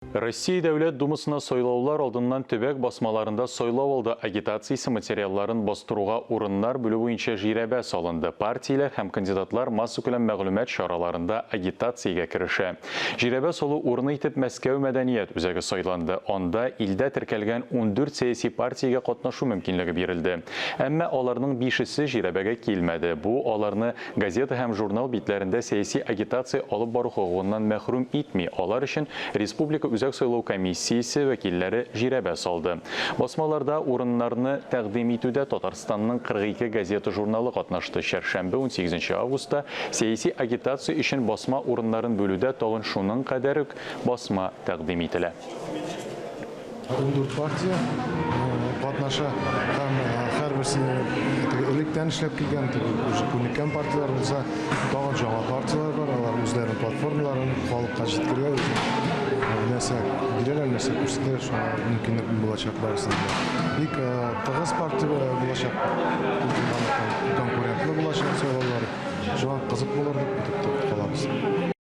Россия Devlet Dumasına soylaular aldığından tübek basmalarında soylау aldı agitaciyası materialların bastıruğa urunlar bölü boyunca jirebe salındı. Partiyalar hem kandidatlar masukülen məlumat şaralarında agitasiyaga kirişe. Jirebe solu urunu itip Moskva medeniyet üzeri soylandı. Onda ilde tirkelgen 14 siyasi partiyaga qatnaşu mümkünlüğü verildi. Ama onlarının beşisi jirebege kilmedi. Bu onlarını gazete hem jurnal bitlerinde siyasi agitasiya alıp barı hukukundan mehrum itmi. Onlar için Respublika Üzek Soylау Komissiyası vekilleri jirebe saldı. Basmalarda urunlarını təqdim etüde Tatarstan'ın 42 gazete jurnalı qatnaştı. Şerşembe 18 Ağustos'ta siyasi agitasiya için basma urunların bölüde tağın şunun kadar basma təqdim etile. 14 partiya qatnaşa hem her birisini elekten işlep kelgan ko'nikkan partiyalar bo'lsa, tag'in жаңа partiyalar bor, ular o'zlarining platformalarini xalqqa yetkazgan narsa birer narsa ko'rsatish mumkinlik bo'lacak barasida. İlk Qirg'iz partiya bo'lacak, konkurentli bo'lacak saylovlar. Şu an qiziq bo'lar deb qolamiz.